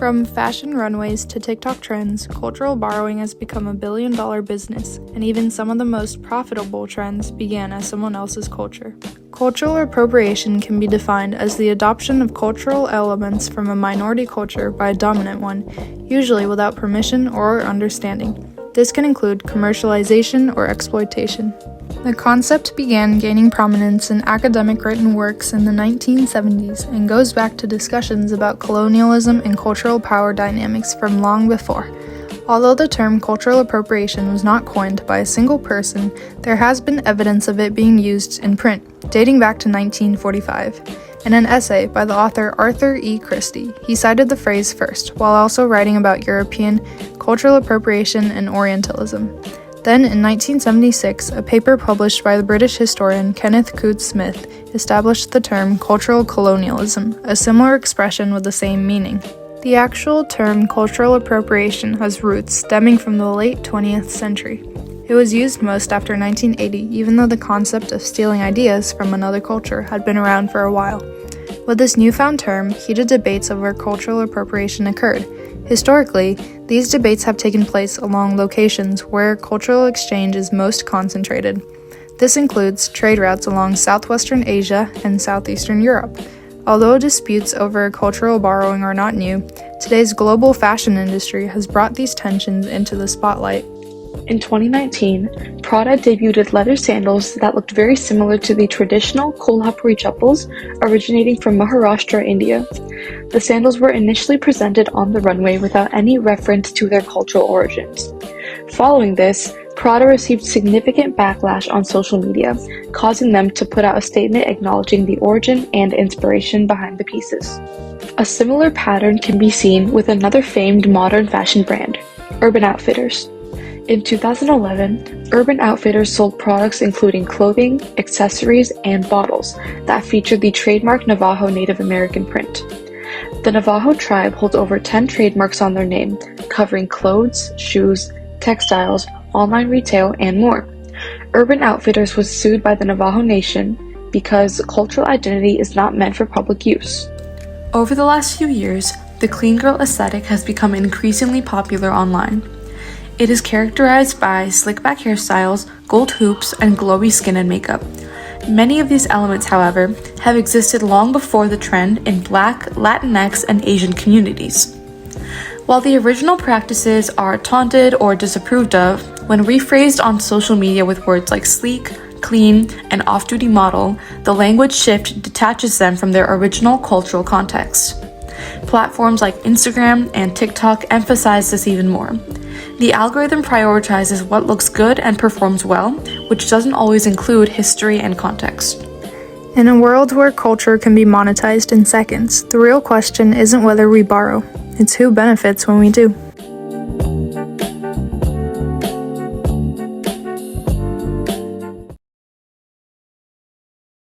From fashion runways to TikTok trends, cultural borrowing has become a billion-dollar business, and even some of the most profitable trends began as someone else's culture. Cultural appropriation can be defined as the adoption of cultural elements from a minority culture by a dominant one, usually without permission or understanding. This can include commercialization or exploitation. The concept began gaining prominence in academic written works in the 1970s and goes back to discussions about colonialism and cultural power dynamics from long before. Although the term cultural appropriation was not coined by a single person, there has been evidence of it being used in print, dating back to 1945. In an essay by the author Arthur E. Christie, he cited the phrase first, while also writing about European cultural appropriation and Orientalism. Then, in 1976, a paper published by the British historian Kenneth Coutts Smith established the term cultural colonialism, a similar expression with the same meaning. The actual term cultural appropriation has roots stemming from the late 20th century. It was used most after 1980, even though the concept of stealing ideas from another culture had been around for a while. With this newfound term, heated debates over cultural appropriation occurred. Historically, these debates have taken place along locations where cultural exchange is most concentrated. This includes trade routes along southwestern Asia and southeastern Europe. Although disputes over cultural borrowing are not new, today's global fashion industry has brought these tensions into the spotlight. In 2019, Prada debuted leather sandals that looked very similar to the traditional kolhapuri chappals originating from Maharashtra, India. The sandals were initially presented on the runway without any reference to their cultural origins. Following this, Prada received significant backlash on social media, causing them to put out a statement acknowledging the origin and inspiration behind the pieces. A similar pattern can be seen with another famed modern fashion brand, Urban Outfitters. In 2011, Urban Outfitters sold products including clothing, accessories, and bottles that featured the trademark Navajo Native American print. The Navajo tribe holds over 10 trademarks on their name, covering clothes, shoes, textiles, online retail, and more. Urban Outfitters was sued by the Navajo Nation because cultural identity is not meant for public use. Over the last few years, the clean girl aesthetic has become increasingly popular online. It is characterized by slick-back hairstyles, gold hoops, and glowy skin and makeup. Many of these elements, however, have existed long before the trend in Black, Latinx, and Asian communities. While the original practices are taunted or disapproved of, when rephrased on social media with words like sleek, clean, and off-duty model, the language shift detaches them from their original cultural context. Platforms like Instagram and TikTok emphasize this even more. The algorithm prioritizes what looks good and performs well, which doesn't always include history and context. In a world where culture can be monetized in seconds, the real question isn't whether we borrow, it's who benefits when we do.